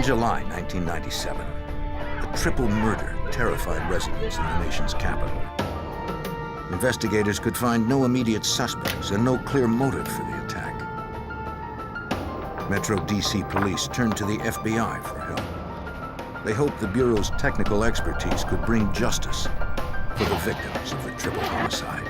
In July 1997, a triple murder terrified residents in the nation's capital. Investigators could find no immediate suspects and no clear motive for the attack. Metro DC police turned to the FBI for help. They hoped the Bureau's technical expertise could bring justice for the victims of the triple homicide.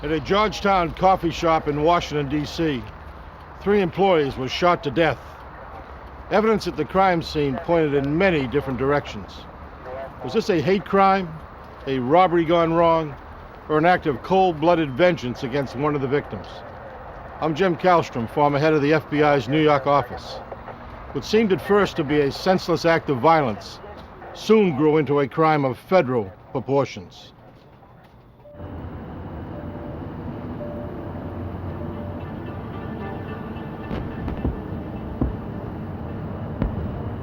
At a Georgetown coffee shop in Washington, D.C., 3 employees were shot to death. Evidence at the crime scene pointed in many different directions. Was this a hate crime, a robbery gone wrong, or an act of cold-blooded vengeance against one of the victims? I'm Jim Kallstrom, former head of the FBI's New York office. What seemed at first to be a senseless act of violence soon grew into a crime of federal proportions.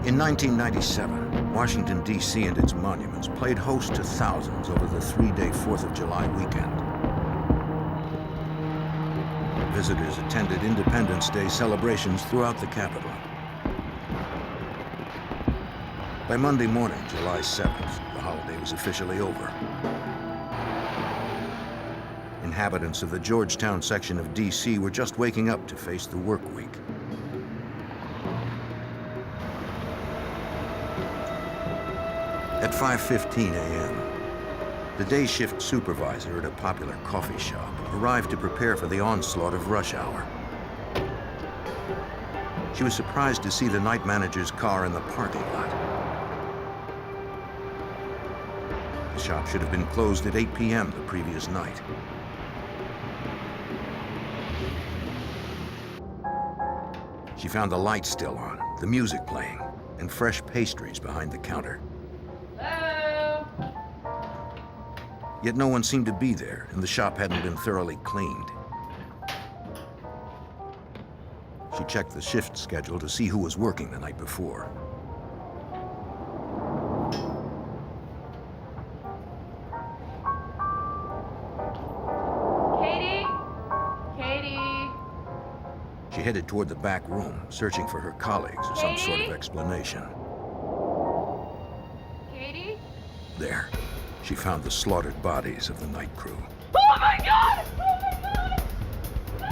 In 1997, Washington, D.C. and its monuments played host to thousands over the 3-day 4th of July weekend. Visitors attended Independence Day celebrations throughout the capital. By Monday morning, July 7th, the holiday was officially over. Inhabitants of the Georgetown section of D.C. were just waking up to face the work week. At 5:15 a.m., the day shift supervisor at a popular coffee shop arrived to prepare for the onslaught of rush hour. She was surprised to see the night manager's car in the parking lot. The shop should have been closed at 8 p.m. the previous night. She found the lights still on, the music playing, and fresh pastries behind the counter. Yet no one seemed to be there, and the shop hadn't been thoroughly cleaned. She checked the shift schedule to see who was working the night before. Katie? Katie? She headed toward the back room, searching for her colleagues or some sort of Katie? explanation. Katie? There, she found the slaughtered bodies of the night crew. Oh my God! Oh my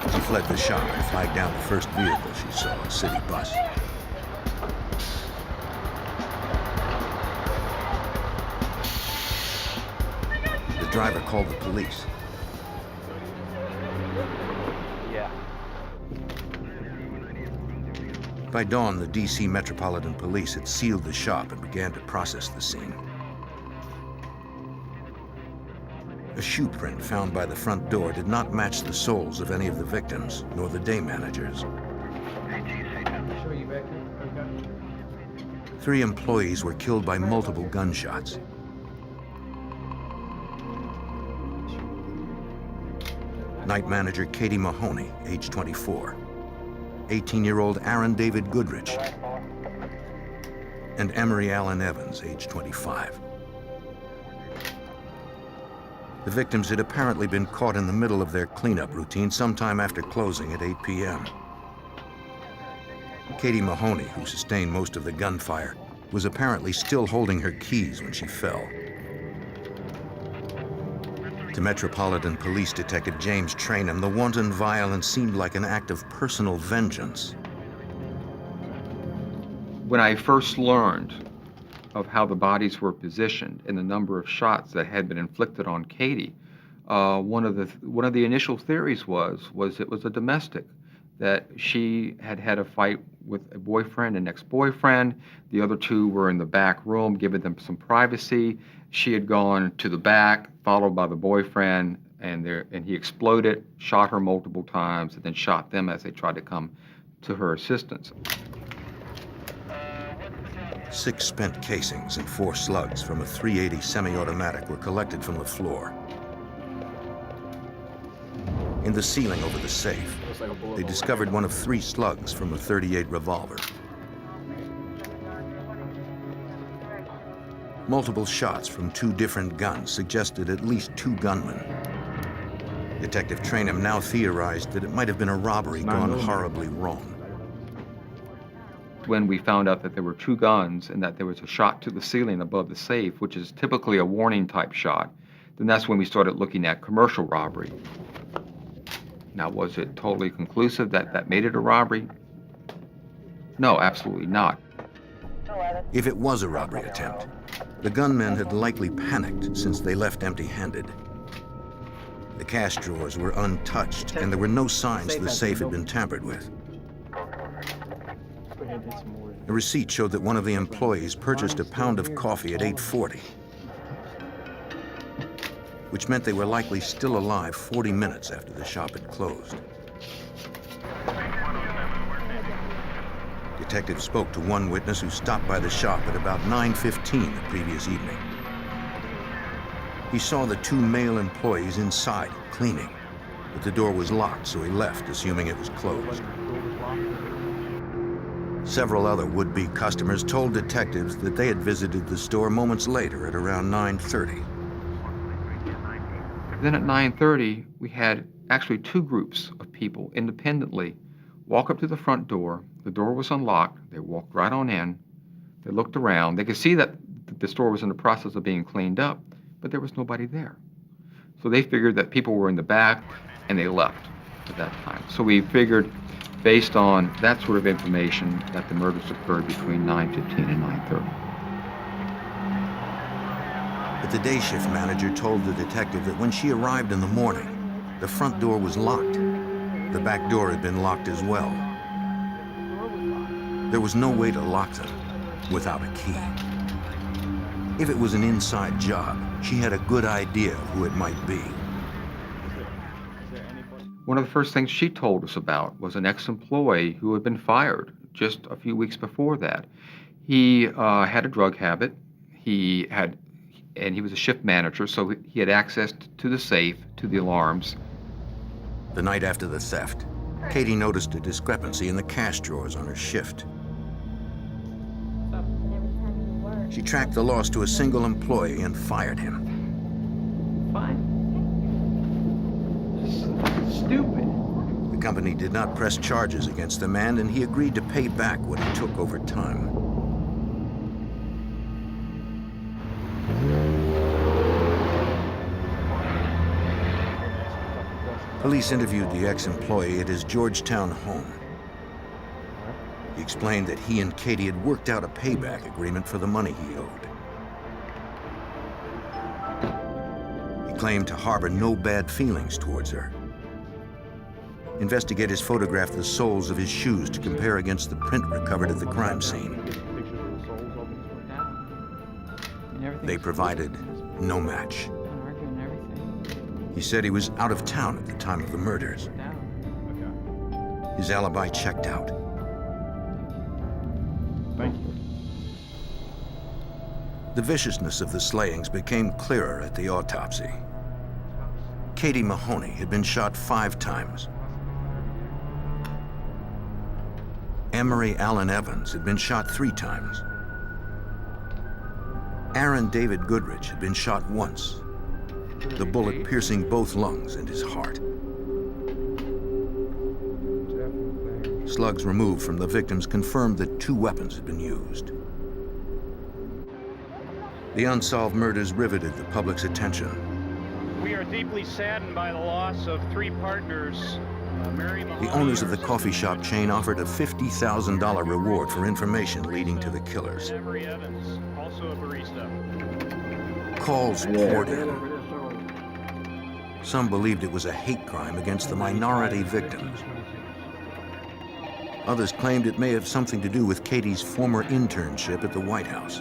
God! She fled the shop and flagged down the first vehicle she saw, a city bus. The driver called the police. By dawn, the D.C. Metropolitan Police had sealed the shop and began to process the scene. A shoe print found by the front door did not match the soles of any of the victims, nor the day managers. 3 employees were killed by multiple gunshots. Night manager Katie Mahoney, age 24. 18-year-old Aaron David Goodrich, and Emery Allen Evans, age 25. The victims had apparently been caught in the middle of their cleanup routine sometime after closing at 8 p.m. Katie Mahoney, who sustained most of the gunfire, was apparently still holding her keys when she fell. To Metropolitan Police Detective James Trainham, the wanton violence seemed like an act of personal vengeance. When I first learned of how the bodies were positioned and the number of shots that had been inflicted on Katie, one of the initial theories was it was a domestic, that she had had a fight with a boyfriend and ex-boyfriend. The other 2 were in the back room, giving them some privacy. She had gone to the back, followed by the boyfriend, and he exploded, shot her multiple times, and then shot them as they tried to come to her assistance. 6 spent casings and 4 slugs from a .380 semi-automatic were collected from the floor. In the ceiling over the safe, they discovered one of 3 slugs from a .38 revolver. Multiple shots from 2 different guns suggested at least 2 gunmen. Detective Trainham now theorized that it might have been a robbery gone horribly wrong. When we found out that there were 2 guns and that there was a shot to the ceiling above the safe, which is typically a warning type shot, then that's when we started looking at commercial robbery. Now, was it totally conclusive that that made it a robbery? No, absolutely not. If it was a robbery attempt, the gunmen had likely panicked since they left empty-handed. The cash drawers were untouched, and there were no signs the safe had been tampered with. A receipt showed that one of the employees purchased a pound of coffee at 8:40, which meant they were likely still alive 40 minutes after the shop had closed. Detectives spoke to one witness who stopped by the shop at about 9:15 the previous evening. He saw the 2 male employees inside cleaning, but the door was locked, so he left, assuming it was closed. Several other would-be customers told detectives that they had visited the store moments later at around 9:30. Then at 9:30, we had actually 2 groups of people independently walk up to the front door. The door was unlocked. They walked right on in. They looked around. They could see that the store was in the process of being cleaned up, but there was nobody there. So they figured that people were in the back, and they left at that time. So we figured, based on that sort of information, that the murders occurred between 9:15 and 9:30. But the day shift manager told the detective that when she arrived in the morning, the front door was locked. The back door had been locked as well. There was no way to lock them without a key. If it was an inside job, she had a good idea of who it might be. One of the first things she told us about was an ex-employee who had been fired just a few weeks before that. He had a drug habit. He was a shift manager, so he had access to the safe, to the alarms. The night after the theft, Katie noticed a discrepancy in the cash drawers on her shift. She tracked the loss to a single employee and fired him. Fine. Stupid. The company did not press charges against the man, and he agreed to pay back what he took over time. Police interviewed the ex-employee at his Georgetown home. He explained that he and Katie had worked out a payback agreement for the money he owed. He claimed to harbor no bad feelings towards her. Investigators photographed the soles of his shoes to compare against the print recovered at the crime scene. They provided no match. He said he was out of town at the time of the murders. His alibi checked out. Thank you. The viciousness of the slayings became clearer at the autopsy. Katie Mahoney had been shot 5 times. Emery Allen Evans had been shot 3 times. Aaron David Goodrich had been shot once, the bullet piercing both lungs and his heart. Slugs removed from the victims confirmed that 2 weapons had been used. The unsolved murders riveted the public's attention. We are deeply saddened by the loss of 3 partners. The owners of the coffee shop chain offered a $50,000 reward for information leading to the killers. Emery Evans, also a barista. Calls poured in. Some believed it was a hate crime against the minority victims. Others claimed it may have something to do with Katie's former internship at the White House.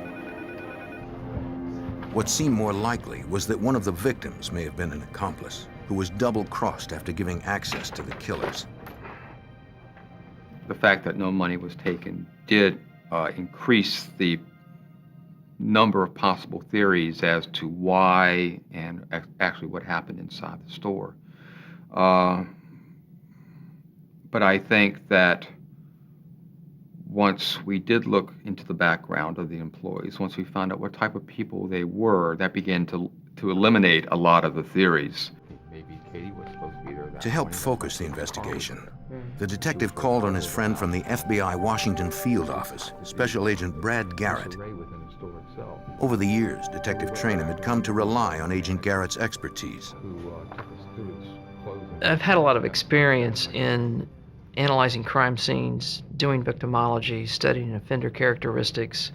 What seemed more likely was that one of the victims may have been an accomplice. who was double-crossed after giving access to the killers. The fact that no money was taken did increase the number of possible theories as to why and actually what happened inside the store. But I think that once we did look into the background of the employees, once we found out what type of people they were, that began to eliminate a lot of the theories. Maybe Katie was supposed to be there. To help focus the investigation, the detective called on his friend from the FBI Washington field office, Special Agent Brad Garrett. Over the years, Detective Trainham had come to rely on Agent Garrett's expertise. I've had a lot of experience in analyzing crime scenes, doing victimology, studying offender characteristics,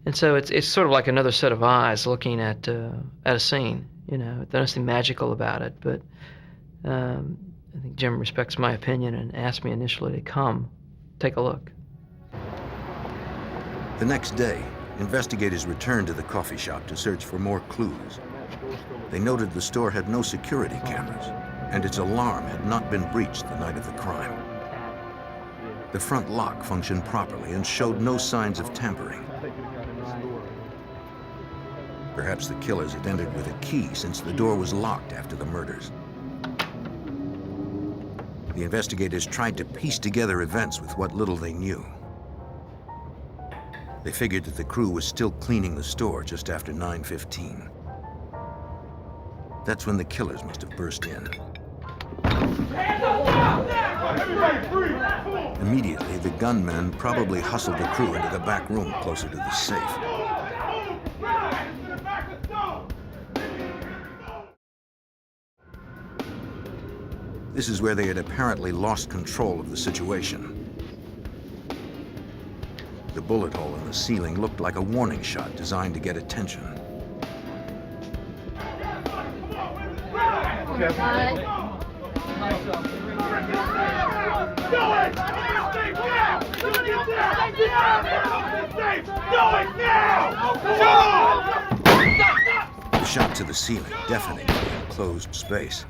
and so it's sort of like another set of eyes looking at a scene. You know, there's nothing magical about it, but I think Jim respects my opinion and asked me initially to come take a look. The next day, investigators returned to the coffee shop to search for more clues. They noted the store had no security cameras, and its alarm had not been breached the night of the crime. The front lock functioned properly and showed no signs of tampering. Perhaps the killers had entered with a key since the door was locked after the murders. The investigators tried to piece together events with what little they knew. They figured that the crew was still cleaning the store just after 9:15. That's when the killers must have burst in. Immediately, the gunmen probably hustled the crew into the back room closer to the safe. This is where they had apparently lost control of the situation. The bullet hole in the ceiling looked like a warning shot designed to get attention. The shot to the ceiling, deafening the enclosed space,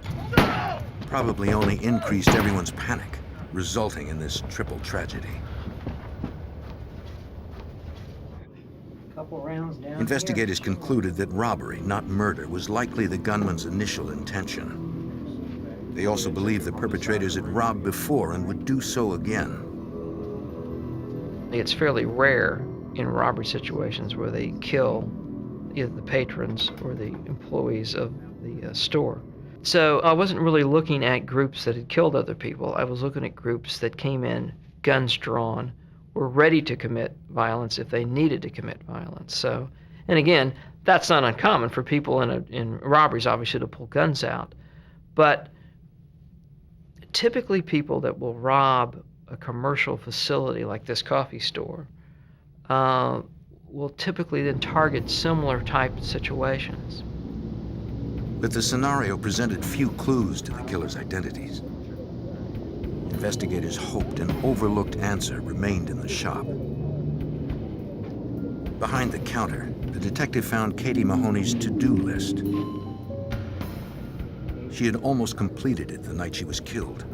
probably only increased everyone's panic, resulting in this triple tragedy. Investigators concluded that robbery, not murder, was likely the gunman's initial intention. They also believed the perpetrators had robbed before and would do so again. It's fairly rare in robbery situations where they kill either the patrons or the employees of the store. So I wasn't really looking at groups that had killed other people. I was looking at groups that came in, guns drawn, were ready to commit violence if they needed to commit violence. So, and again, that's not uncommon for people in robberies, obviously, to pull guns out. But typically people that will rob a commercial facility like this coffee store will typically then target similar type situations. But the scenario presented few clues to the killers' identities. Investigators hoped an overlooked answer remained in the shop. Behind the counter, the detective found Katie Mahoney's to-do list. She had almost completed it the night she was killed.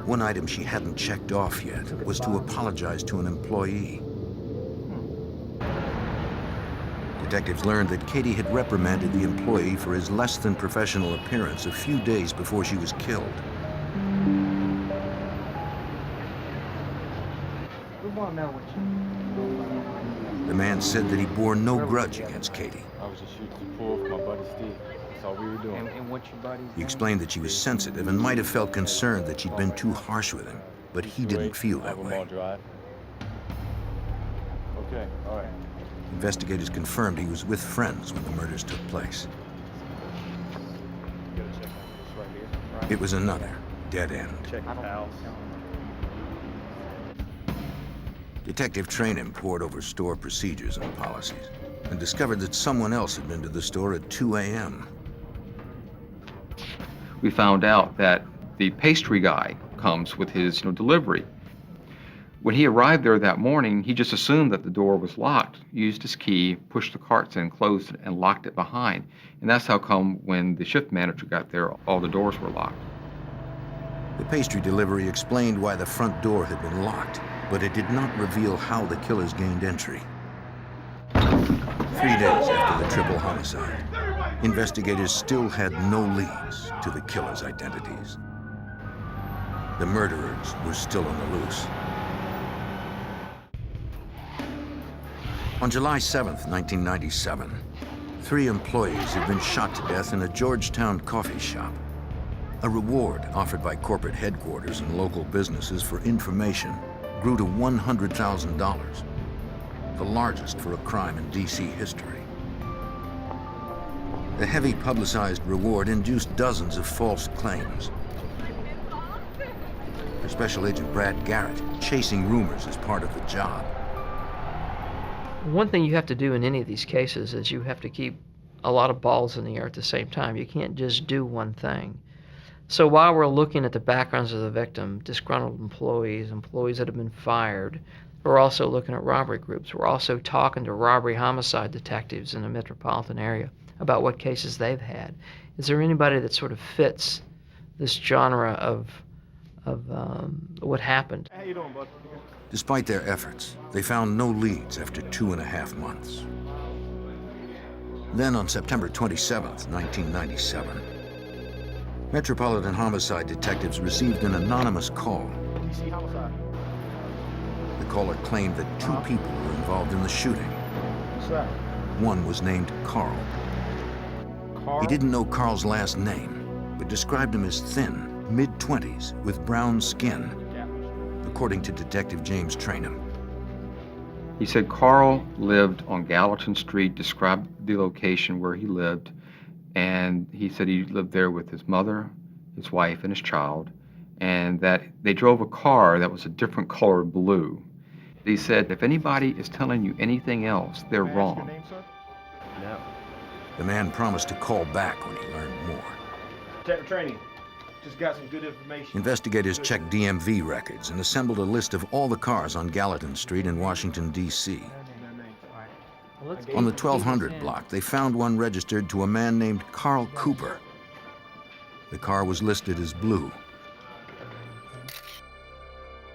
One item she hadn't checked off yet was to apologize to an employee. Detectives learned that Katie had reprimanded the employee for his less than professional appearance a few days before she was killed. The man said that he bore no grudge against Katie. I was just shooting some pool for my buddy Steve. That's all we were doing. And what's your buddy's He explained that she was sensitive and might have felt concerned that she'd been too harsh with him, but he didn't feel that way. Okay, all right. Investigators confirmed he was with friends when the murders took place. It was another dead end. Check the house. Detective Trainham pored over store procedures and policies and discovered that someone else had been to the store at 2 a.m. We found out that the pastry guy comes with his delivery. When he arrived there that morning, he just assumed that the door was locked, used his key, pushed the carts in, closed it, and locked it behind. And that's how come when the shift manager got there, all the doors were locked. The pastry delivery explained why the front door had been locked, but it did not reveal how the killers gained entry. 3 days after the triple homicide, investigators still had no leads to the killers' identities. The murderers were still on the loose. On July 7th, 1997, 3 employees had been shot to death in a Georgetown coffee shop. A reward offered by corporate headquarters and local businesses for information grew to $100,000, the largest for a crime in D.C. history. The heavy publicized reward induced dozens of false claims. For Special Agent Brad Garrett, chasing rumors is part of the job. One thing you have to do in any of these cases is you have to keep a lot of balls in the air at the same time. You can't just do one thing. So while we're looking at the backgrounds of the victim, disgruntled employees, employees that have been fired, we're also looking at robbery groups. We're also talking to robbery homicide detectives in the metropolitan area about what cases they've had. Is there anybody that sort of fits this genre of what happened? How you doing, bud? Despite their efforts, they found no leads after 2.5 months. Then on September 27th, 1997, Metropolitan Homicide detectives received an anonymous call. DC homicide. The caller claimed that 2 people were involved in the shooting. What's that? One was named Carl. Carl? He didn't know Carl's last name, but described him as thin, mid-20s, with brown skin, according to Detective James Trainham. He said Carl lived on Gallatin Street, described the location where he lived, and he said he lived there with his mother, his wife, and his child, and that they drove a car that was a different color blue. He said, if anybody is telling you anything else, they're May I ask your wrong. name, sir? No. The man promised to call back when he learned more. Detective training. Just got some good information. Investigators checked DMV records and assembled a list of all the cars on Gallatin Street in Washington, D.C. On the 1200 block, they found one registered to a man named Carl Cooper. The car was listed as blue.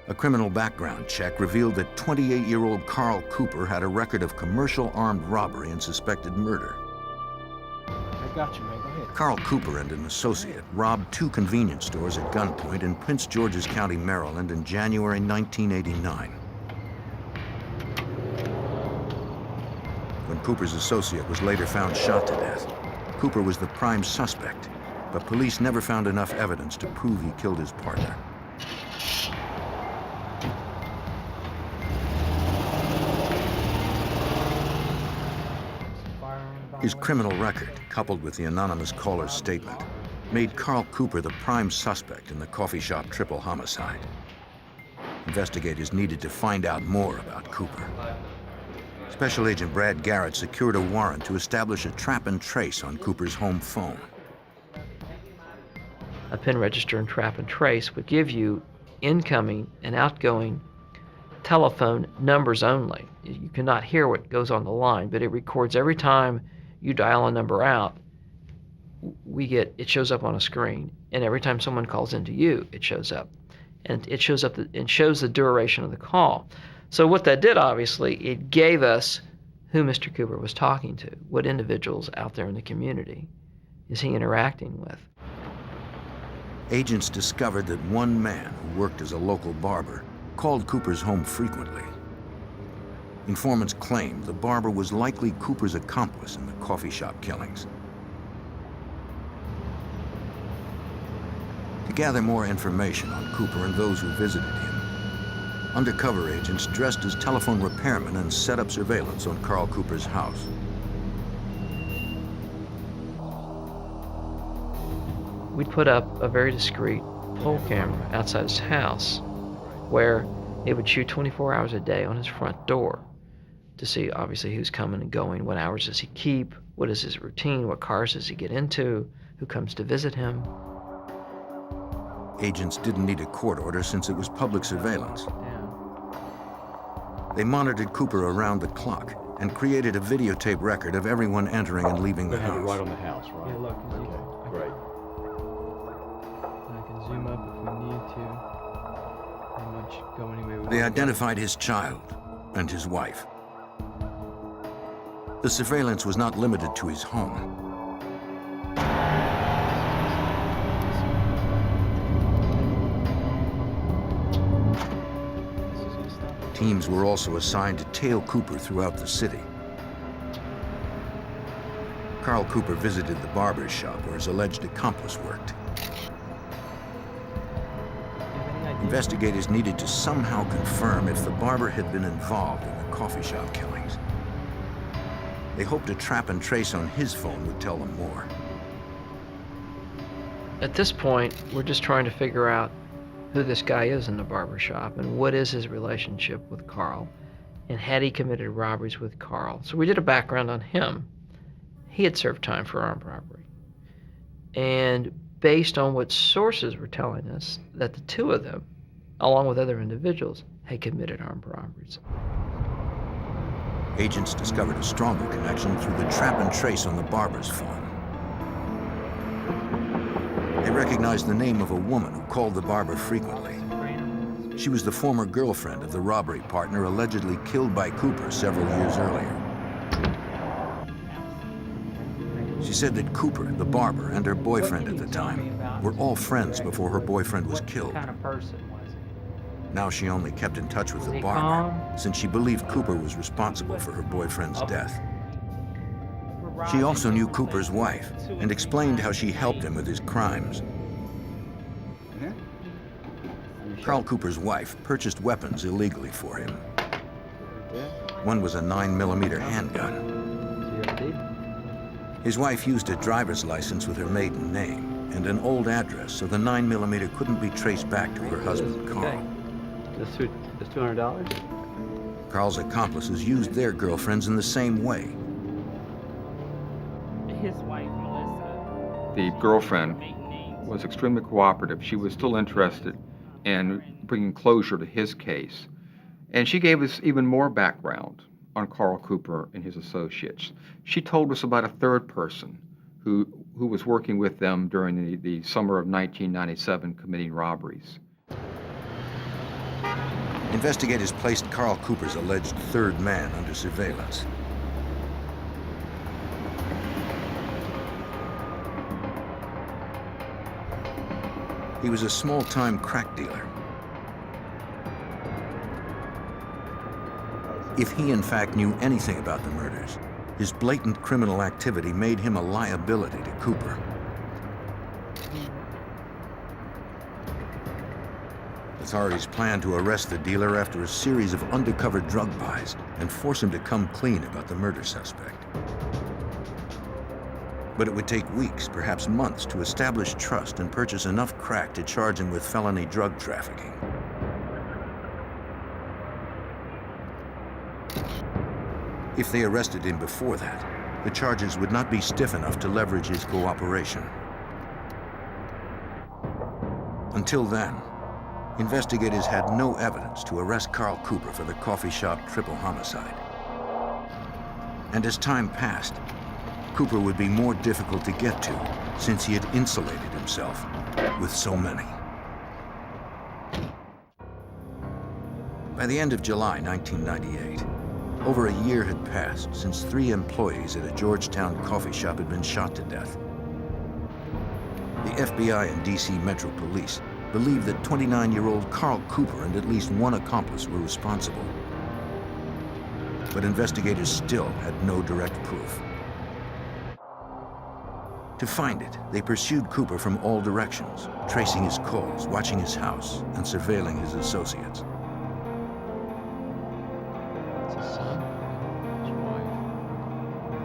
A criminal background check revealed that 28-year-old Carl Cooper had a record of commercial armed robbery and suspected murder. I got you, man. Go ahead. Carl Cooper and an associate robbed 2 convenience stores at gunpoint in Prince George's County, Maryland in January 1989. When Cooper's associate was later found shot to death, Cooper was the prime suspect, but police never found enough evidence to prove he killed his partner. His criminal record, coupled with the anonymous caller's statement, made Carl Cooper the prime suspect in the coffee shop triple homicide. Investigators needed to find out more about Cooper. Special Agent Brad Garrett secured a warrant to establish a trap and trace on Cooper's home phone. A pin register and trap and trace would give you incoming and outgoing telephone numbers only. You cannot hear what goes on the line, but it records every time you dial a number out, it shows up on a screen, and every time someone calls into you, it shows up. And it shows up and shows the duration of the call. So what that did, obviously, it gave us who Mr. Cooper was talking to, what individuals out there in the community is he interacting with. Agents discovered that one man who worked as a local barber called Cooper's home frequently. Informants claimed the barber was likely Cooper's accomplice in the coffee shop killings. To gather more information on Cooper and those who visited him, undercover agents dressed as telephone repairmen and set up surveillance on Carl Cooper's house. We'd put up a very discreet pole camera outside his house where it would shoot 24 hours a day on his front door to see, obviously, who's coming and going, what hours does he keep, what is his routine, what cars does he get into, who comes to visit him. Agents didn't need a court order since it was public surveillance. They monitored Cooper around the clock and created a videotape record of everyone entering and leaving the They had it right house. on the house, right? Yeah, look, as you Okay, great. I can zoom up if we need to. Pretty much go any way we want. They identified his child and his wife. The surveillance was not limited to his home. Teams were also assigned to tail Cooper throughout the city. Carl Cooper visited the barber's shop where his alleged accomplice worked. Investigators needed to somehow confirm if the barber had been involved in the coffee shop killings. They hoped a trap and trace on his phone would tell them more. At this point, we're just trying to figure out who this guy is in the barber shop and what is his relationship with Carl, and had he committed robberies with Carl. So we did a background on him. He had served time for armed robbery. And based on what sources were telling us, that the two of them, along with other individuals, had committed armed robberies. Agents discovered a stronger connection through the trap and trace on the barber's phone. They recognized the name of a woman who called the barber frequently. She was the former girlfriend of the robbery partner allegedly killed by Cooper several years earlier. She said that Cooper, the barber, and her boyfriend at the time were all friends before her boyfriend was killed. What kind of person was he? Now she only kept in touch with Was the he barber, calm? since she believed Cooper was responsible for her boyfriend's death. She also knew Cooper's wife and explained how she helped him with his crimes. Carl Cooper's wife purchased weapons illegally for him. One was a 9mm handgun. His wife used a driver's license with her maiden name and an old address, so the 9mm couldn't be traced back to her husband, Carl. That's $200? Carl's accomplices used their girlfriends in the same way. His wife, Melissa. The girlfriend was extremely cooperative. She was still interested in bringing closure to his case. And she gave us even more background on Carl Cooper and his associates. She told us about a third person who was working with them during the summer of 1997 committing robberies. Investigators placed Carl Cooper's alleged third man under surveillance. He was a small-time crack dealer. If he in fact knew anything about the murders, his blatant criminal activity made him a liability to Cooper. Authorities planned to arrest the dealer after a series of undercover drug buys and force him to come clean about the murder suspect. But it would take weeks, perhaps months, to establish trust and purchase enough crack to charge him with felony drug trafficking. If they arrested him before that, the charges would not be stiff enough to leverage his cooperation. Until then, investigators had no evidence to arrest Carl Cooper for the coffee shop triple homicide. And as time passed, Cooper would be more difficult to get to since he had insulated himself with so many. By the end of July 1998, over a year had passed since 3 employees at a Georgetown coffee shop had been shot to death. The FBI and DC Metro Police believed that 29-year-old Carl Cooper and at least one accomplice were responsible. But investigators still had no direct proof. To find it, they pursued Cooper from all directions, tracing his calls, watching his house, and surveilling his associates.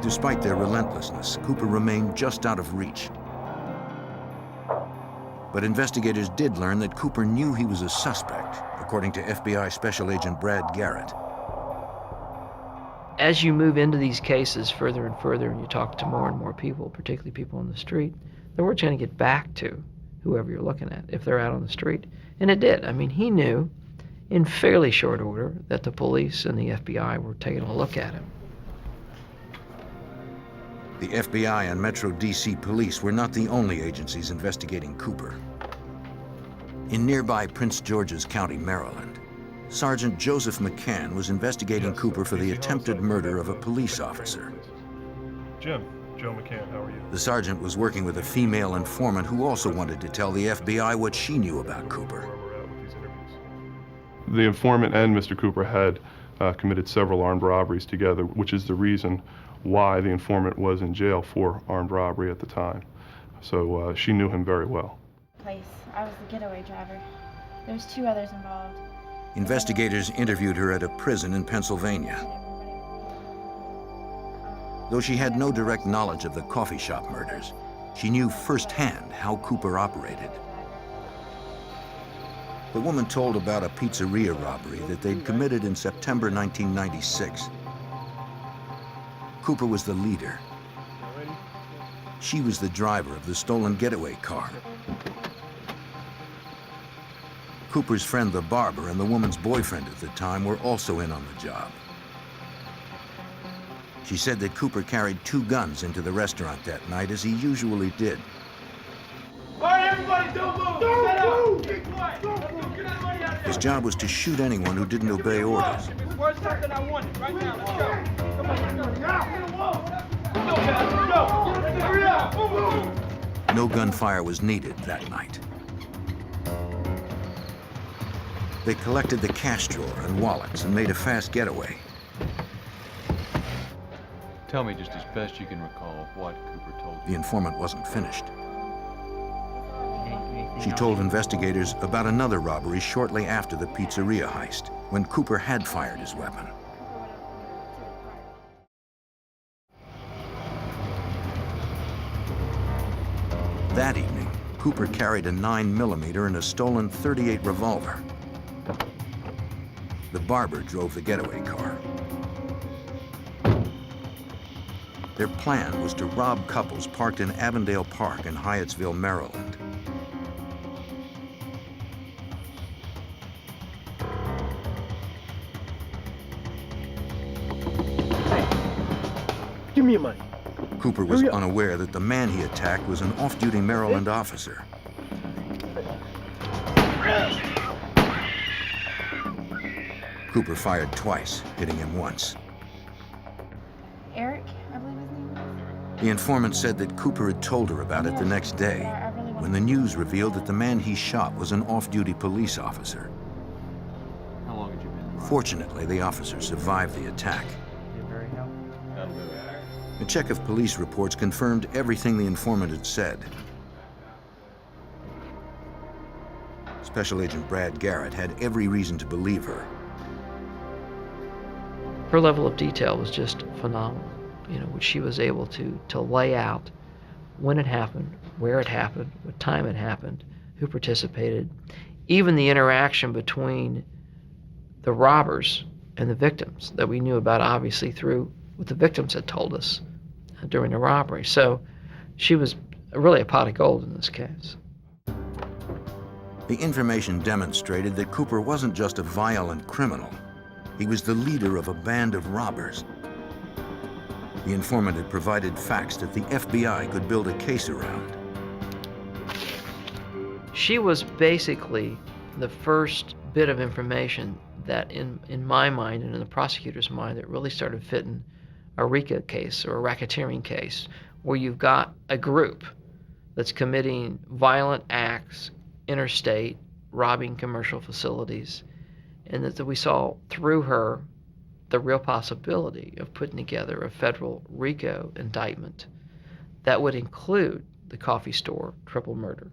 Despite their relentlessness, Cooper remained just out of reach. But investigators did learn that Cooper knew he was a suspect, according to FBI Special Agent Brad Garrett. As you move into these cases further and further, and you talk to more and more people, particularly people on the street, the word's going to get back to whoever you're looking at, if they're out on the street. And it did. I mean, he knew in fairly short order that the police and the FBI were taking a look at him. The FBI and Metro DC police were not the only agencies investigating Cooper. In nearby Prince George's County, Maryland, Sergeant Joseph McCann was investigating Cooper for the attempted murder of a police officer. Jim, Joe McCann, how are you? The sergeant was working with a female informant who also wanted to tell the FBI what she knew about Cooper. The informant and Mr. Cooper had committed several armed robberies together, which is the reason why the informant was in jail for armed robbery at the time. So she knew him very well. I was the getaway driver. There's 2 others involved. Investigators interviewed her at a prison in Pennsylvania. Though she had no direct knowledge of the coffee shop murders, she knew firsthand how Cooper operated. The woman told about a pizzeria robbery that they'd committed in September 1996. Cooper was the leader. She was the driver of the stolen getaway car. Cooper's friend, the barber, and the woman's boyfriend at the time were also in on the job. She said that Cooper carried 2 guns into the restaurant that night, as he usually did. All right, everybody, don't move! Don't move! Keep quiet! His job was to shoot anyone who didn't obey orders. Where's something I wanted? Right now, let's go! Come on, let's go! Go, guys, go! Hurry up! Move! No gunfire was needed that night. They collected the cash drawer and wallets and made a fast getaway. Tell me just as best you can recall what Cooper told you. The informant wasn't finished. She told investigators about another robbery shortly after the pizzeria heist, when Cooper had fired his weapon. That evening, Cooper carried a 9mm and a stolen .38 revolver. The barber drove the getaway car. Their plan was to rob couples parked in Avondale Park in Hyattsville, Maryland. Give me your money. Cooper was unaware that the man he attacked was an off-duty Maryland officer. Cooper fired twice, hitting him once. Eric, I believe his name was. The informant said that Cooper had told her about it the next day, when the news revealed that the man he shot was an off-duty police officer. How long had you been? Fortunately, the officer survived the attack. A check of police reports confirmed everything the informant had said. Special Agent Brad Garrett had every reason to believe her. Her level of detail was just phenomenal, which she was able to lay out when it happened, where it happened, what time it happened, who participated, even the interaction between the robbers and the victims that we knew about, obviously, through what the victims had told us during the robbery. So she was really a pot of gold in this case. The information demonstrated that Cooper wasn't just a violent criminal. He was the leader of a band of robbers. The informant had provided facts that the FBI could build a case around. She was basically the first bit of information that, in my mind and in the prosecutor's mind, that really started fitting a RICO case or a racketeering case, where you've got a group that's committing violent acts interstate, robbing commercial facilities, and that we saw through her the real possibility of putting together a federal RICO indictment that would include the coffee store triple murder.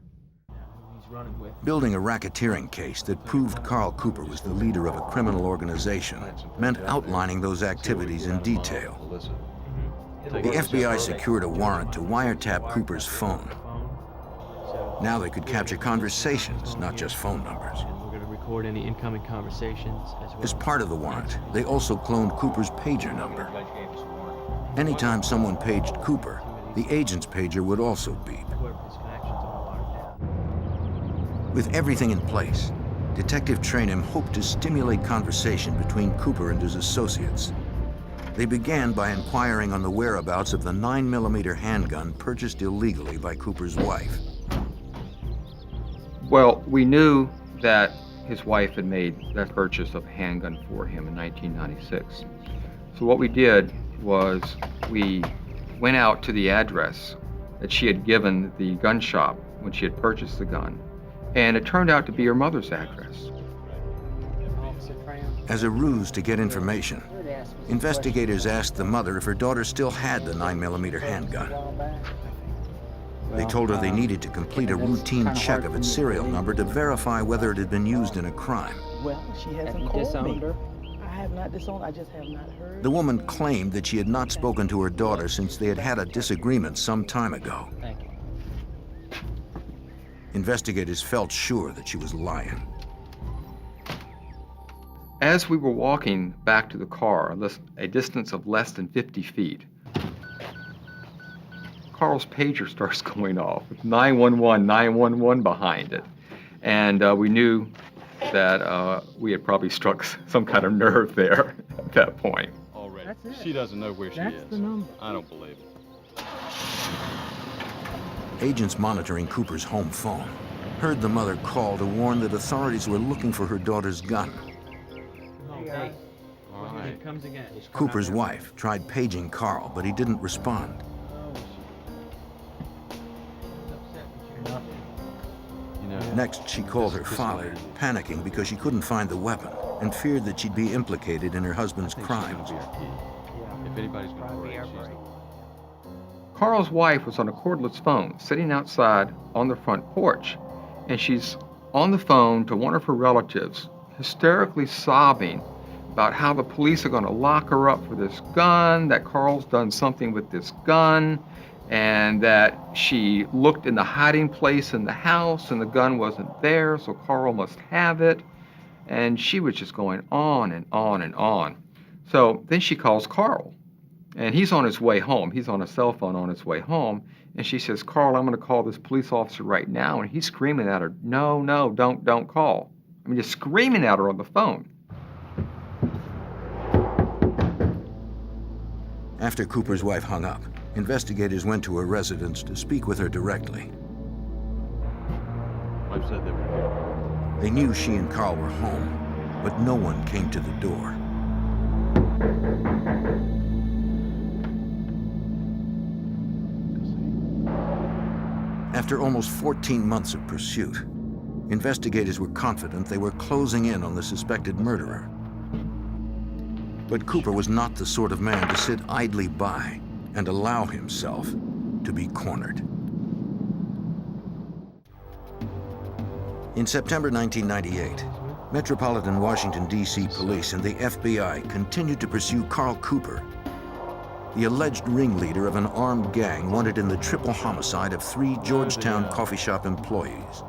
Building a racketeering case that proved Carl Cooper was the leader of a criminal organization meant outlining those activities in detail. The FBI secured a warrant to wiretap Cooper's phone. Now they could capture conversations, not just phone numbers. We're going to record any incoming conversations as well. As part of the warrant, they also cloned Cooper's pager number. Anytime someone paged Cooper, the agent's pager would also beep. With everything in place, Detective Trainham hoped to stimulate conversation between Cooper and his associates. They began by inquiring on the whereabouts of the 9mm handgun purchased illegally by Cooper's wife. Well, we knew that his wife had made that purchase of a handgun for him in 1996. So what we did was we went out to the address that she had given the gun shop when she had purchased the gun, and it turned out to be her mother's address. As a ruse to get information, investigators asked the mother if her daughter still had the 9mm handgun. They told her they needed to complete a routine check of its serial number to verify whether it had been used in a crime. Well, she hasn't called me. I have not disowned, I just have not heard. The woman claimed that she had not spoken to her daughter since they had had a disagreement some time ago. Investigators felt sure that she was lying. As we were walking back to the car, a distance of less than 50 feet, Carl's pager starts going off with 911, 911 behind it. And we knew that we had probably struck some kind of nerve there at that point. Already. She doesn't know where she is. The number. I don't believe it. Agents monitoring Cooper's home phone heard the mother call to warn that authorities were looking for her daughter's gun. Hey, here it comes again. Cooper's wife tried paging Carl, but he didn't respond. Next, she called her father, panicking because she couldn't find the weapon and feared that she'd be implicated in her husband's crimes. If anybody's going to worry, she's Carl's wife was on a cordless phone, sitting outside on the front porch, and she's on the phone to one of her relatives, hysterically sobbing about how the police are going to lock her up for this gun, that Carl's done something with this gun, and that she looked in the hiding place in the house and the gun wasn't there, so Carl must have it. And she was just going on and on and on. So then she calls Carl, and he's on his way home. He's on a cell phone on his way home, and she says, "Carl, I'm going to call this police officer right now." And he's screaming at her, "No, no, don't call." I mean, just screaming at her on the phone. After Cooper's wife hung up, investigators went to her residence to speak with her directly. Wife said they were here. They knew she and Carl were home, but no one came to the door. After almost 14 months of pursuit, investigators were confident they were closing in on the suspected murderer. But Cooper was not the sort of man to sit idly by and allow himself to be cornered. In September 1998, Metropolitan Washington, D.C. police and the FBI continued to pursue Carl Cooper, the alleged ringleader of an armed gang wanted in the triple homicide of 3 Georgetown coffee shop employees.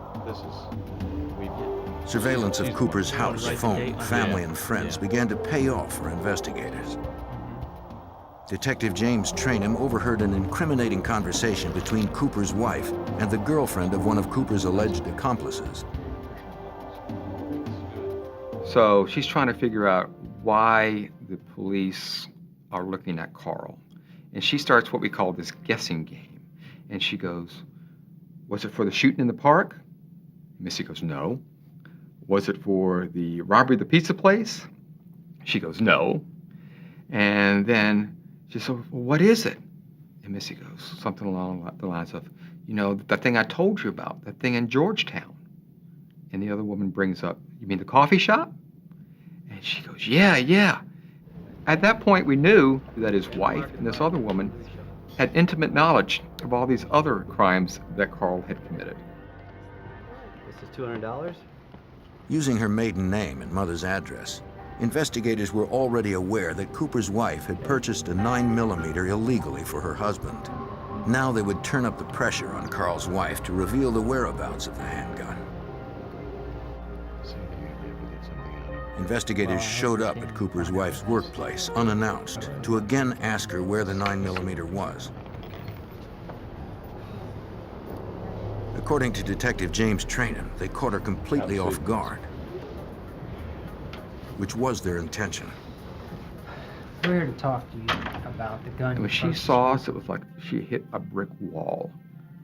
Surveillance of Cooper's house, phone, family, and friends began to pay off for investigators. Detective James Trainham overheard an incriminating conversation between Cooper's wife and the girlfriend of one of Cooper's alleged accomplices. So she's trying to figure out why the police are looking at Carl. And she starts what we call this guessing game. And she goes, "Was it for the shooting in the park?" Missy goes, "No." "Was it for the robbery of the pizza place?" She goes, "No." And then she says, "Well, what is it?" And Missy goes something along the lines of, "You know, that thing I told you about, that thing in Georgetown." And the other woman brings up, "You mean the coffee shop?" And she goes, yeah. At that point, we knew that his wife and this other woman had intimate knowledge of all these other crimes that Carl had committed. This is $200? Using her maiden name and mother's address, investigators were already aware that Cooper's wife had purchased a 9mm illegally for her husband. Now they would turn up the pressure on Carl's wife to reveal the whereabouts of the handgun. Investigators showed up at Cooper's wife's workplace unannounced to again ask her where the 9mm was. According to Detective James Trainham, they caught her completely off guard. which was their intention. We're here to talk to you about the gun. And when she saw us, it was like she hit a brick wall.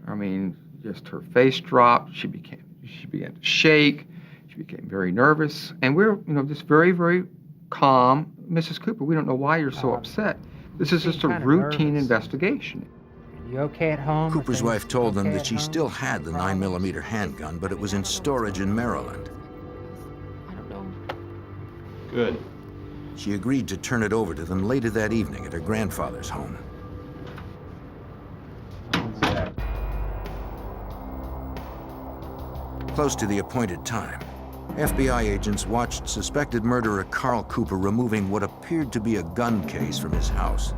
I mean, just her face dropped. She began to shake. She became very nervous. And we're, just very, very calm. Mrs. Cooper, we don't know why you're so upset. This is just a routine investigation. You okay at home? Cooper's wife told them that she still had the 9mm handgun, but it was in storage in Maryland. I don't know. Good. She agreed to turn it over to them later that evening at her grandfather's home. Close to the appointed time, FBI agents watched suspected murderer Carl Cooper removing what appeared to be a gun case from his house.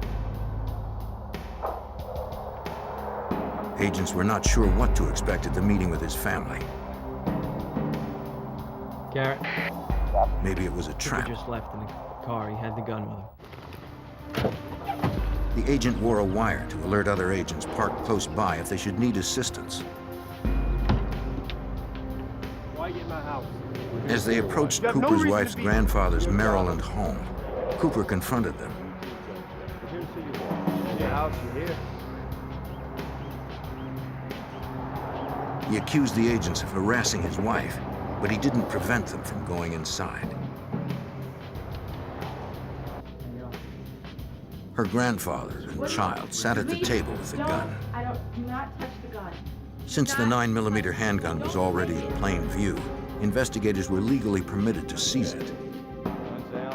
Agents were not sure what to expect at the meeting with his family. Garrett. Maybe it was a trap. Cooper just left in the car. He had the gun with him. The agent wore a wire to alert other agents parked close by if they should need assistance. Why you in my house? As they approached Cooper's wife's grandfather's Maryland home, Cooper confronted them. Your house, you here? He accused the agents of harassing his wife, but he didn't prevent them from going inside. Her grandfather and child sat at the table with the gun. Do not touch the gun. Since the 9mm handgun was already in plain view, investigators were legally permitted to seize it.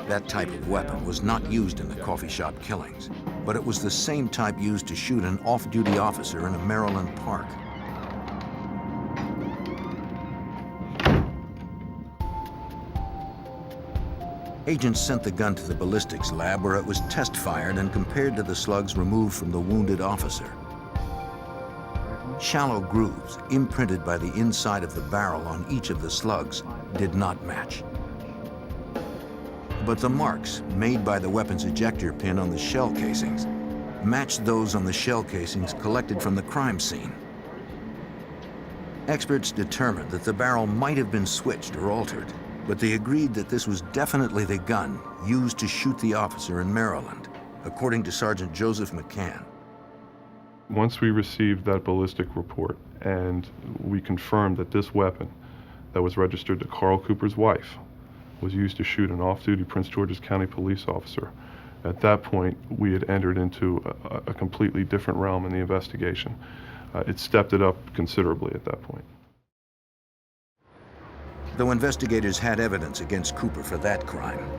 That type of weapon was not used in the coffee shop killings, but it was the same type used to shoot an off-duty officer in a Maryland park. Agents sent the gun to the ballistics lab where it was test-fired and compared to the slugs removed from the wounded officer. Shallow grooves imprinted by the inside of the barrel on each of the slugs did not match. But the marks made by the weapon's ejector pin on the shell casings matched those on the shell casings collected from the crime scene. Experts determined that the barrel might have been switched or altered, but they agreed that this was definitely the gun used to shoot the officer in Maryland, according to Sergeant Joseph McCann. Once we received that ballistic report and we confirmed that this weapon that was registered to Carl Cooper's wife was used to shoot an off-duty Prince George's County police officer, at that point we had entered into a completely different realm in the investigation. It stepped it up considerably at that point. Though investigators had evidence against Cooper for that crime,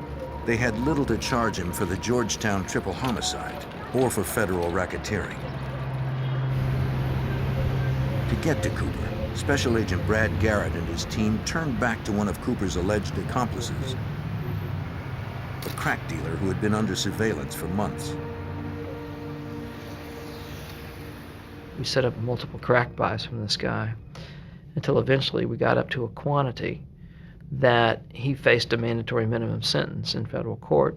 they had little to charge him for the Georgetown triple homicide or for federal racketeering. To get to Cooper, Special Agent Brad Garrett and his team turned back to one of Cooper's alleged accomplices, a crack dealer who had been under surveillance for months. We set up multiple crack buys from this guy until eventually we got up to a quantity that he faced a mandatory minimum sentence in federal court,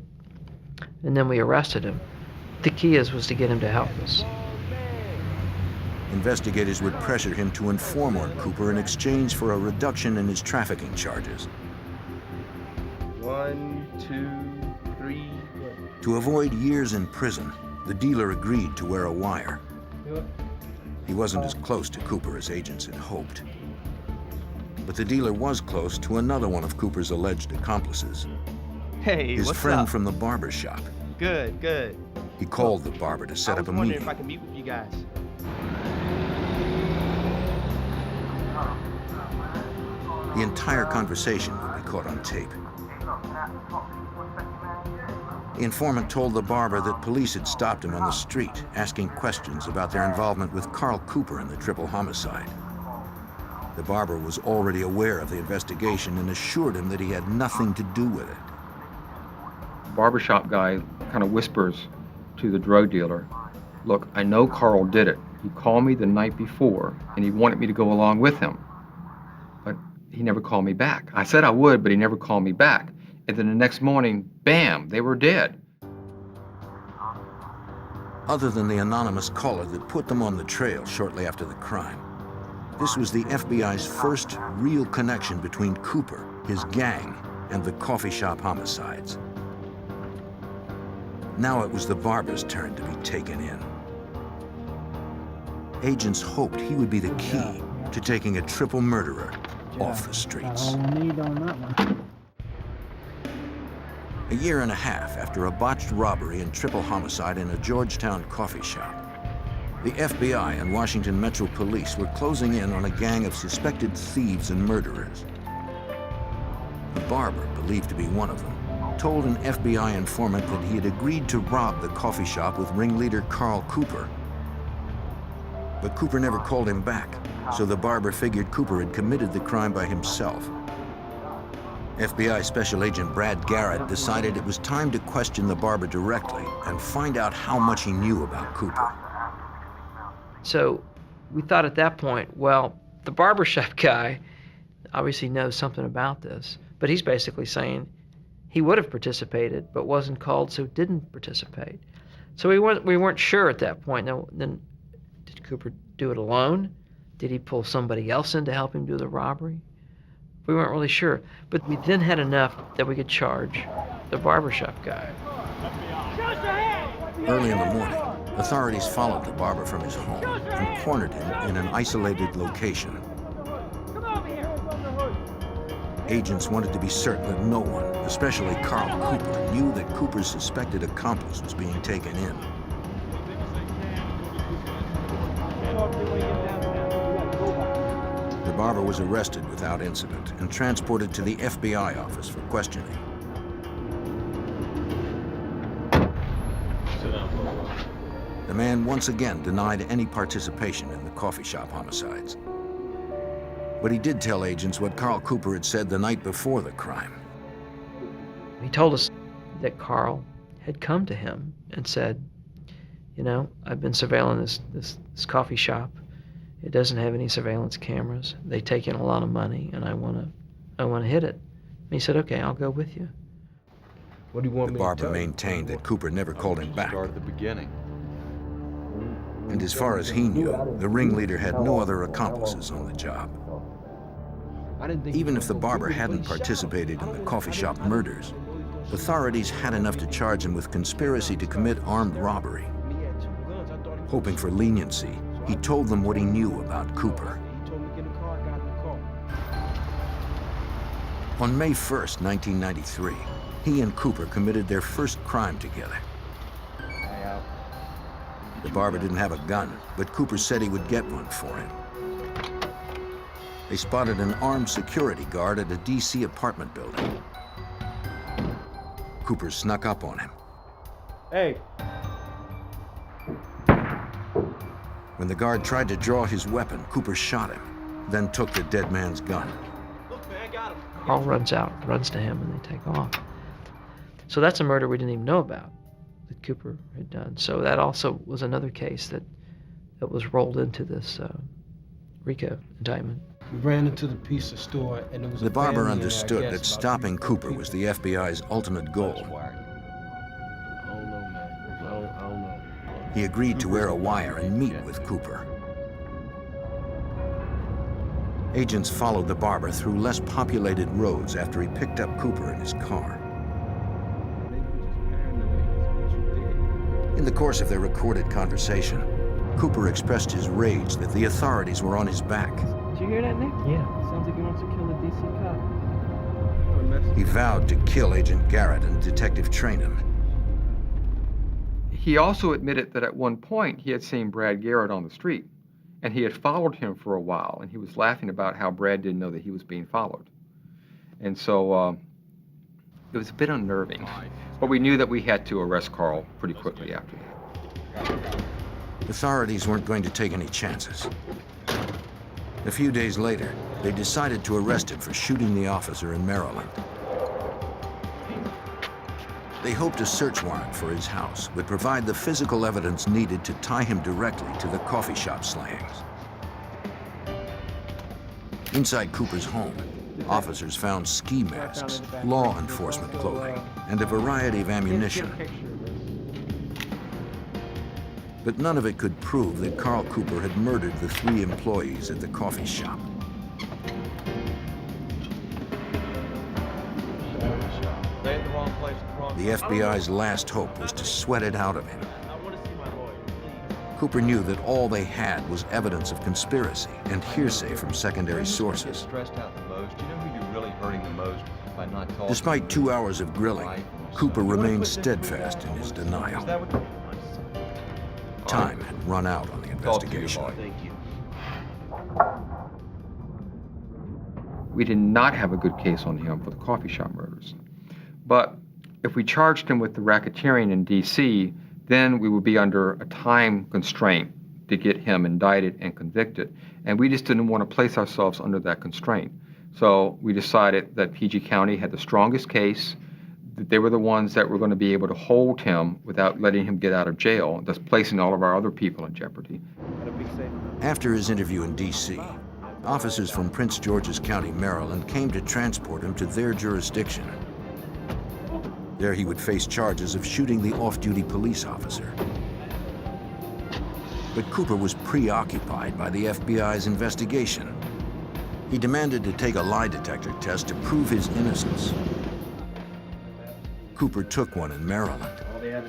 and then we arrested him. The key was to get him to help us. Investigators would pressure him to inform on Cooper in exchange for a reduction in his trafficking charges. 1, 2, 3. To avoid years in prison, the dealer agreed to wear a wire. He wasn't as close to Cooper as agents had hoped. But the dealer was close to another one of Cooper's alleged accomplices. Hey, his what's friend up? from the barber shop. Good, good. He called the barber to set up a I was wondering meeting. if I can meet with you guys. The entire conversation would be caught on tape. The informant told the barber that police had stopped him on the street, asking questions about their involvement with Carl Cooper in the triple homicide. The barber was already aware of the investigation and assured him that he had nothing to do with it. Barbershop guy kind of whispers to the drug dealer, "Look, I know Carl did it. He called me the night before and he wanted me to go along with him. But he never called me back. I said I would, but he never called me back. And then the next morning, bam, they were dead." Other than the anonymous caller that put them on the trail shortly after the crime, this was the FBI's first real connection between Cooper, his gang, and the coffee shop homicides. Now it was the barber's turn to be taken in. Agents hoped he would be the key to taking a triple murderer off the streets. A year and a half after a botched robbery and triple homicide in a Georgetown coffee shop, the FBI and Washington Metro Police were closing in on a gang of suspected thieves and murderers. The barber, believed to be one of them, told an FBI informant that he had agreed to rob the coffee shop with ringleader Carl Cooper. But Cooper never called him back, so the barber figured Cooper had committed the crime by himself. FBI Special Agent Brad Garrett decided it was time to question the barber directly and find out how much he knew about Cooper. So we thought at that point, well, the barbershop guy obviously knows something about this, but he's basically saying he would have participated but wasn't called, so didn't participate. So we weren't sure at that point. Now, then, did Cooper do it alone? Did he pull somebody else in to help him do the robbery? We weren't really sure, but we then had enough that we could charge the barbershop guy. Early in the morning, authorities followed the barber from his home and cornered him in an isolated location. Agents wanted to be certain that no one, especially Carl Cooper, knew that Cooper's suspected accomplice was being taken in. The barber was arrested without incident and transported to the FBI office for questioning. The man once again denied any participation in the coffee shop homicides. But he did tell agents what Carl Cooper had said the night before the crime. He told us that Carl had come to him and said, you know, I've been surveilling this coffee shop. It doesn't have any surveillance cameras. They take in a lot of money, and I want to hit it. And he said, okay, I'll go with you. What do you want me to tell you? The barber maintained that Cooper never called him back. Start at the beginning. And as far as he knew, the ringleader had no other accomplices on the job. Even if the barber hadn't participated in the coffee shop murders, authorities had enough to charge him with conspiracy to commit armed robbery. Hoping for leniency, he told them what he knew about Cooper. On May 1st, 1993, he and Cooper committed their first crime together. The barber didn't have a gun, but Cooper said he would get one for him. They spotted an armed security guard at a D.C. apartment building. Cooper snuck up on him. Hey. When the guard tried to draw his weapon, Cooper shot him, then took the dead man's gun. Look, man, I got him. Carl runs to him, and they take off. So that's a murder we didn't even know about that Cooper had done. So that also was another case that was rolled into this RICO indictment. We ran into the pizza store, and it was the barber understood that stopping Cooper was the FBI's ultimate goal. He agreed to wear a wire and meet with Cooper. Agents followed the barber through less populated roads after he picked up Cooper in his car. In the course of their recorded conversation, Cooper expressed his rage that the authorities were on his back. Did you hear that, Nick? Yeah. Sounds like he wants to kill a DC cop. He vowed to kill Agent Garrett and Detective Trainham. He also admitted that at one point he had seen Brad Garrett on the street, and he had followed him for a while, and he was laughing about how Brad didn't know that he was being followed. And so it was a bit unnerving, but we knew that we had to arrest Carl pretty quickly after that. Authorities weren't going to take any chances. A few days later, they decided to arrest him for shooting the officer in Maryland. They hoped a search warrant for his house would provide the physical evidence needed to tie him directly to the coffee shop slayings. Inside Cooper's home, officers found ski masks, law enforcement clothing, and a variety of ammunition. But none of it could prove that Carl Cooper had murdered the 3 employees at the coffee shop. The FBI's last hope was to sweat it out of him. Cooper knew that all they had was evidence of conspiracy and hearsay from secondary sources. Stressed out the most. You know who you're really hurting the most by not talking. Despite 2 hours of grilling, Cooper remained steadfast in his denial. Time had run out on the investigation. We did not have a good case on him for the coffee shop murders. But if we charged him with the racketeering in D.C., then we would be under a time constraint to get him indicted and convicted. And we just didn't want to place ourselves under that constraint. So we decided that PG County had the strongest case, that they were the ones that were going to be able to hold him without letting him get out of jail, thus placing all of our other people in jeopardy. After his interview in D.C., officers from Prince George's County, Maryland, came to transport him to their jurisdiction. There he would face charges of shooting the off-duty police officer. But Cooper was preoccupied by the FBI's investigation. He demanded to take a lie detector test to prove his innocence. Cooper took one in Maryland,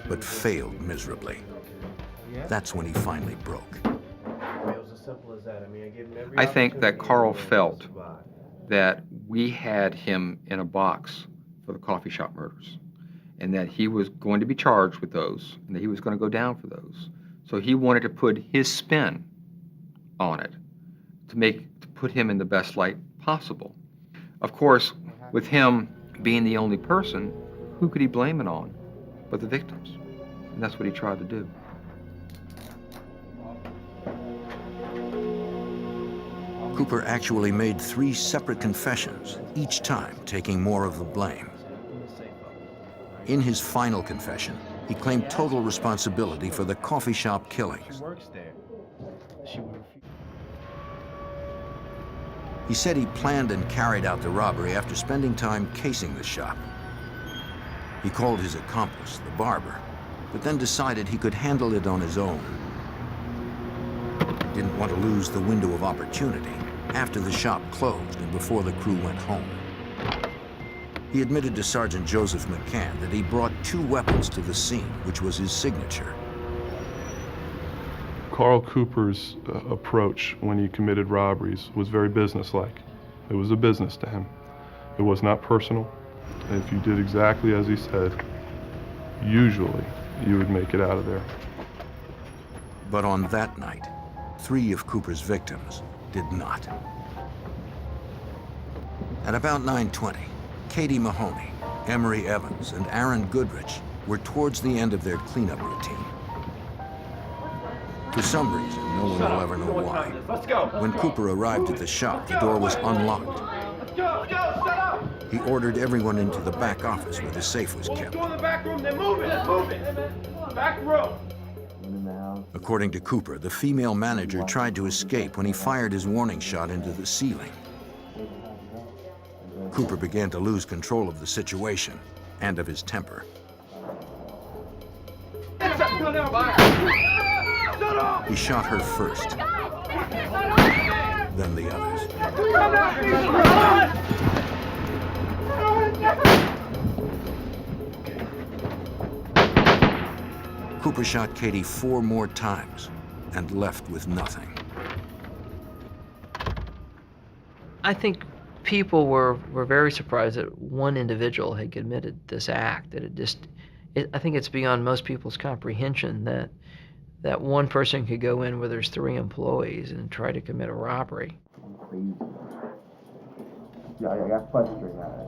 but failed miserably. That's when he finally broke. I think that Carl felt that we had him in a box for the coffee shop murders, and that he was going to be charged with those, and that he was going to go down for those. So he wanted to put his spin on it to put him in the best light possible. Of course, with him being the only person, who could he blame it on but the victims? And that's what he tried to do. Cooper actually made 3 separate confessions, each time taking more of the blame. In his final confession, he claimed total responsibility for the coffee shop killings. He said he planned and carried out the robbery after spending time casing the shop. He called his accomplice, the barber, but then decided he could handle it on his own. He didn't want to lose the window of opportunity after the shop closed and before the crew went home. He admitted to Sergeant Joseph McCann that he brought 2 weapons to the scene, which was his signature. Carl Cooper's approach when he committed robberies was very businesslike. It was a business to him. It was not personal. If you did exactly as he said, usually you would make it out of there. But on that night, 3 of Cooper's victims did not. At about 9:20, Katie Mahoney, Emery Evans, and Aaron Goodrich were towards the end of their cleanup routine. For some reason, no one will ever know why. When Cooper arrived at the shop, the door was unlocked. He ordered everyone into the back office where the safe was kept. Go in the back room, they're moving, Back room. According to Cooper, the female manager tried to escape when he fired his warning shot into the ceiling. Cooper began to lose control of the situation and of his temper. He shot her first, then the others. Cooper shot Katie 4 more times and left with nothing. I think people were very surprised that one individual had committed this act. That I think it's beyond most people's comprehension that one person could go in where there's 3 employees and try to commit a robbery.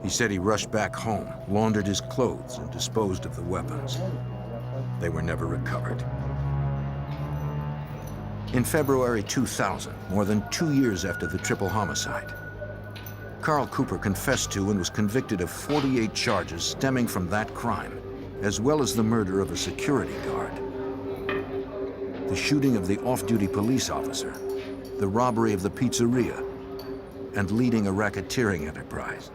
He said he rushed back home, laundered his clothes, and disposed of the weapons. They were never recovered. In February 2000, more than 2 years after the triple homicide, Carl Cooper confessed to and was convicted of 48 charges stemming from that crime, as well as the murder of a security guard, the shooting of the off-duty police officer, the robbery of the pizzeria, and leading a racketeering enterprise.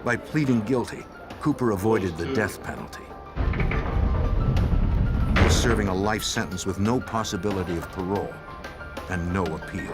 By pleading guilty, Cooper avoided the death penalty. He was serving a life sentence with no possibility of parole and no appeal.